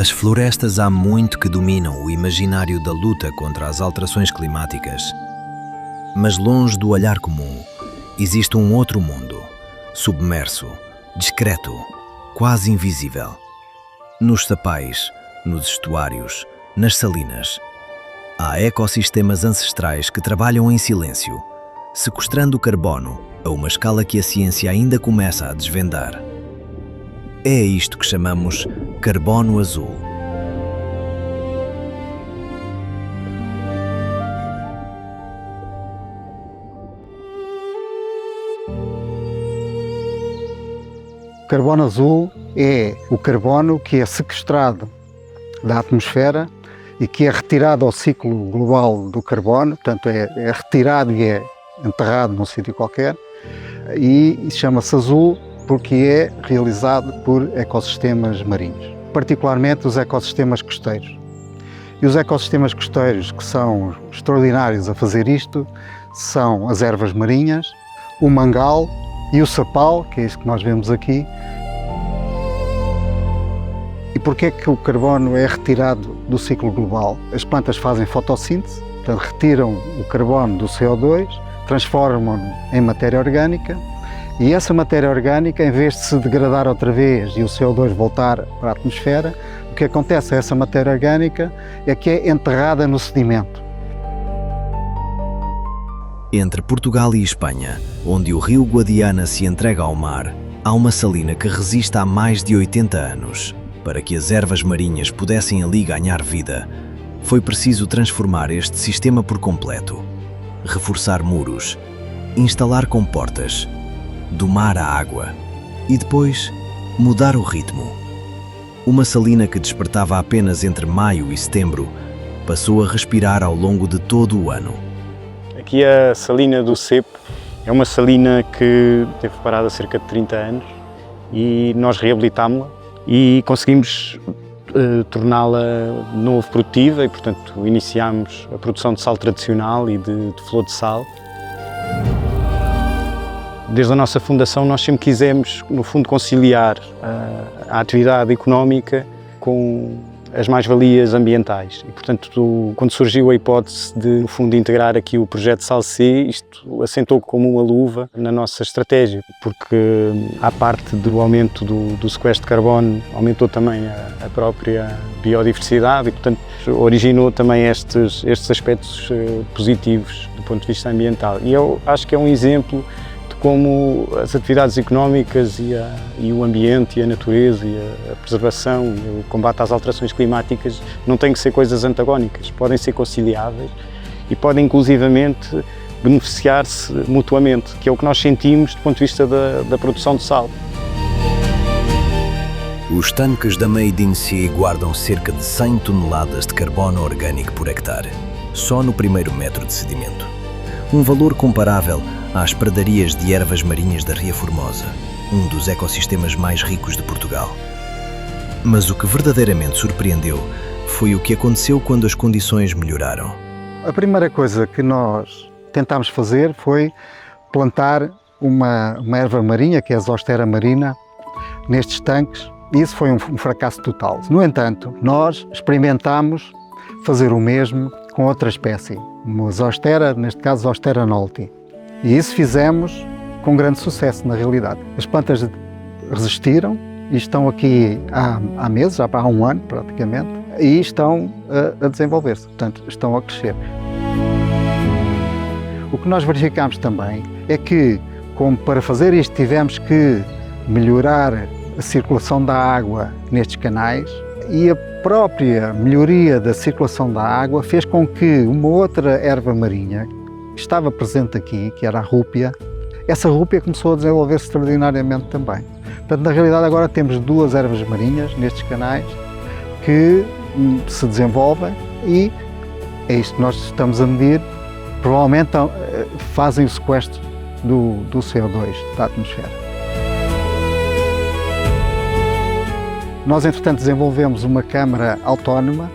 As florestas há muito que dominam o imaginário da luta contra as alterações climáticas. Mas longe do olhar comum, existe um outro mundo, submerso, discreto, quase invisível. Nos sapais, nos estuários, nas salinas, há ecossistemas ancestrais que trabalham em silêncio, sequestrando o carbono a uma escala que a ciência ainda começa a desvendar. É isto que chamamos carbono azul. O carbono azul é o carbono que é sequestrado da atmosfera e que é retirado ao ciclo global do carbono, portanto é retirado e é enterrado num sítio qualquer, e chama-se azul porque é realizado por ecossistemas marinhos, particularmente os ecossistemas costeiros. E os ecossistemas costeiros que são extraordinários a fazer isto são as ervas marinhas, o mangal e o sapal, que é isto que nós vemos aqui. E porquê é que o carbono é retirado do ciclo global? As plantas fazem fotossíntese, portanto retiram o carbono do CO2, transformam-no em matéria orgânica, e essa matéria orgânica, em vez de se degradar outra vez e o CO2 voltar para a atmosfera, o que acontece a essa matéria orgânica é que é enterrada no sedimento. Entre Portugal e Espanha, onde o rio Guadiana se entrega ao mar, há uma salina que resiste há mais de 80 anos. Para que as ervas marinhas pudessem ali ganhar vida, foi preciso transformar este sistema por completo, reforçar muros, instalar comportas, domar a água e depois mudar o ritmo. Uma salina que despertava apenas entre maio e setembro passou a respirar ao longo de todo o ano. Aqui a salina do Cepo é uma salina que teve parada há cerca de 30 anos e nós reabilitámos-la e conseguimos torná-la de novo produtiva e, portanto, iniciámos a produção de sal tradicional e de flor de sal. Desde a nossa fundação nós sempre quisemos, no fundo, conciliar a atividade económica com as mais-valias ambientais e, portanto, quando surgiu a hipótese de, no fundo, integrar aqui o projeto Sal-C, isto assentou como uma luva na nossa estratégia, porque à parte do aumento do sequestro de carbono, aumentou também a própria biodiversidade e, portanto, originou também estes aspectos positivos do ponto de vista ambiental. E eu acho que é um exemplo como as atividades económicas e o ambiente e a natureza e a preservação e o combate às alterações climáticas não têm que ser coisas antagónicas, podem ser conciliáveis e podem inclusivamente beneficiar-se mutuamente, que é o que nós sentimos do ponto de vista da produção de sal. Os tanques da Made in Sea guardam cerca de 100 toneladas de carbono orgânico por hectare, só no primeiro metro de sedimento. Um valor comparável às pradarias de ervas marinhas da Ria Formosa, um dos ecossistemas mais ricos de Portugal. Mas o que verdadeiramente surpreendeu foi o que aconteceu quando as condições melhoraram. A primeira coisa que nós tentámos fazer foi plantar uma erva marinha, que é a Zostera marina, nestes tanques, e isso foi um fracasso total. No entanto, nós experimentámos fazer o mesmo com outra espécie, uma Zostera, neste caso Zostera nolti. E isso fizemos com grande sucesso, na realidade. As plantas resistiram e estão aqui há meses, já há um ano praticamente, e estão a desenvolver-se, portanto, estão a crescer. O que nós verificamos também é que, como para fazer isto tivemos que melhorar a circulação da água nestes canais, e a própria melhoria da circulação da água fez com que uma outra erva marinha que estava presente aqui, que era a rúpia, essa rúpia começou a desenvolver-se extraordinariamente também. Portanto, na realidade agora temos duas ervas marinhas nestes canais que se desenvolvem e é isto que nós estamos a medir, provavelmente fazem o sequestro do CO2 da atmosfera. Nós, entretanto, desenvolvemos uma câmara autónoma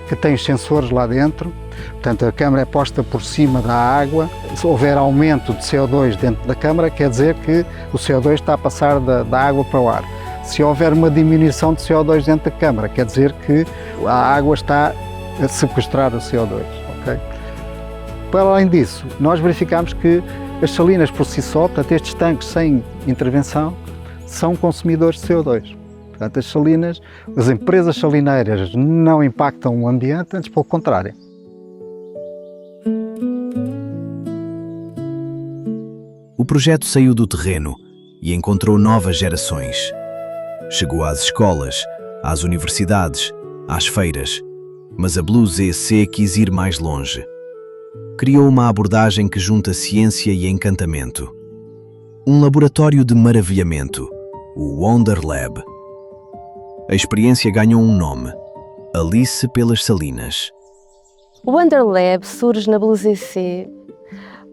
que tem os sensores lá dentro. Portanto, a câmara é posta por cima da água. Se houver aumento de CO2 dentro da câmara, quer dizer que o CO2 está a passar da água para o ar. Se houver uma diminuição de CO2 dentro da câmara, quer dizer que a água está a sequestrar o CO2. Okay? Para além disso, nós verificamos que as salinas por si só, portanto, estes tanques sem intervenção, são consumidores de CO2. Portanto, as salinas, as empresas salineiras não impactam o ambiente, antes pelo contrário. O projeto saiu do terreno e encontrou novas gerações. Chegou às escolas, às universidades, às feiras, mas a Blue ZC quis ir mais longe. Criou uma abordagem que junta ciência e encantamento. Um laboratório de maravilhamento, o Wonder Lab. A experiência ganhou um nome, Alice pelas Salinas. O Wonder Lab surge na Blue ZC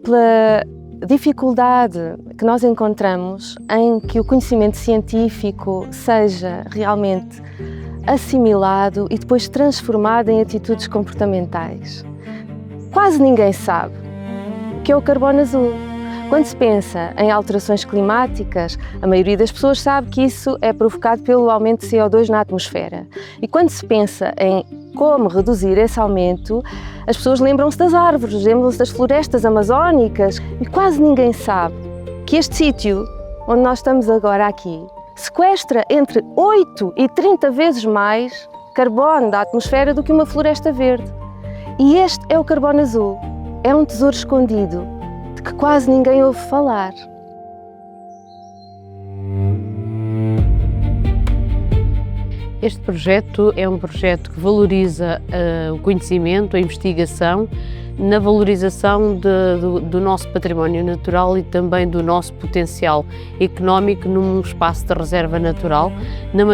pela dificuldade que nós encontramos em que o conhecimento científico seja realmente assimilado e depois transformado em atitudes comportamentais. Quase ninguém sabe o que é o carbono azul. Quando se pensa em alterações climáticas, a maioria das pessoas sabe que isso é provocado pelo aumento de CO2 na atmosfera. E quando se pensa em como reduzir esse aumento, as pessoas lembram-se das árvores, lembram-se das florestas amazónicas e quase ninguém sabe que este sítio, onde nós estamos agora aqui, sequestra entre 8 e 30 vezes mais carbono da atmosfera do que uma floresta verde. E este é o carbono azul. É um tesouro escondido de que quase ninguém ouve falar. Este projeto é um projeto que valoriza o conhecimento, a investigação, na valorização do nosso património natural e também do nosso potencial económico num espaço de reserva natural, no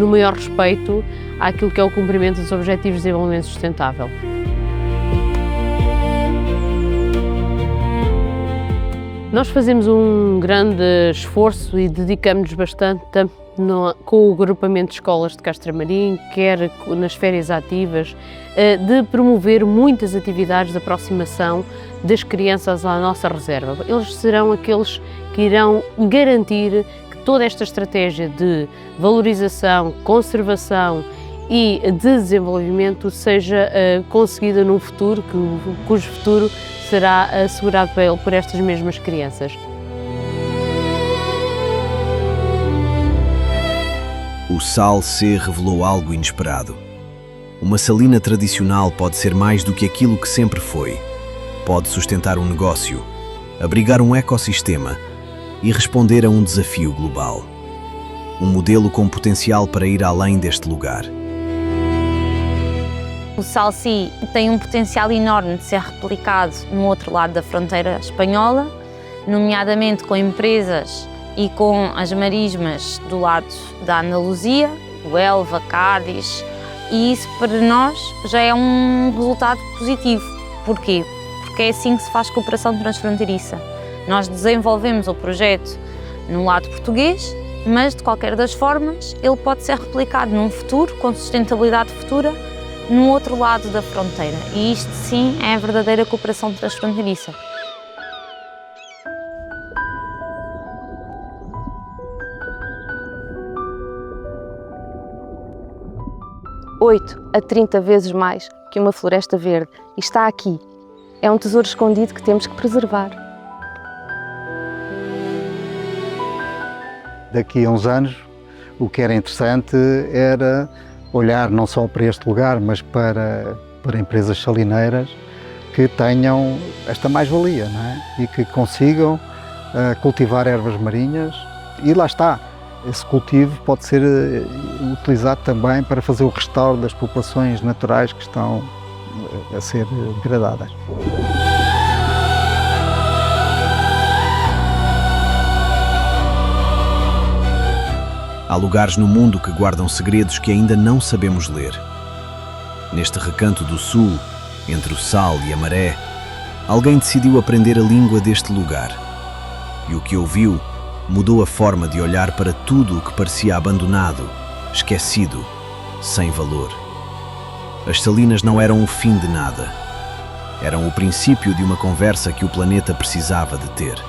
maior respeito àquilo que é o cumprimento dos Objetivos de Desenvolvimento Sustentável. Nós fazemos um grande esforço e dedicamos-nos bastante com o agrupamento de escolas de Castramarim, quer nas férias ativas, de promover muitas atividades de aproximação das crianças à nossa reserva. Eles serão aqueles que irão garantir que toda esta estratégia de valorização, conservação e de desenvolvimento seja conseguida num futuro, cujo futuro será assegurado por estas mesmas crianças. O Sal C revelou algo inesperado. Uma salina tradicional pode ser mais do que aquilo que sempre foi. Pode sustentar um negócio, abrigar um ecossistema e responder a um desafio global. Um modelo com potencial para ir além deste lugar. O Sal C tem um potencial enorme de ser replicado no outro lado da fronteira espanhola, nomeadamente com empresas e com as marismas do lado da Andaluzia, Huelva, Cádiz, e isso para nós já é um resultado positivo. Porquê? Porque é assim que se faz cooperação transfronteiriça. Nós desenvolvemos o projeto no lado português, mas de qualquer das formas ele pode ser replicado num futuro, com sustentabilidade futura, no outro lado da fronteira. E isto sim é a verdadeira cooperação transfronteiriça. 8 a 30 vezes mais que uma floresta verde. E está aqui. É um tesouro escondido que temos que preservar. Daqui a uns anos, o que era interessante era olhar não só para este lugar, mas para empresas salineiras que tenham esta mais-valia, não é? E que consigam cultivar ervas marinhas. E lá está. Esse cultivo pode ser utilizado também para fazer o restauro das populações naturais que estão a ser degradadas. Há lugares no mundo que guardam segredos que ainda não sabemos ler. Neste recanto do sul, entre o sal e a maré, alguém decidiu aprender a língua deste lugar. E o que ouviu mudou a forma de olhar para tudo o que parecia abandonado, esquecido, sem valor. As salinas não eram o fim de nada. Eram o princípio de uma conversa que o planeta precisava de ter.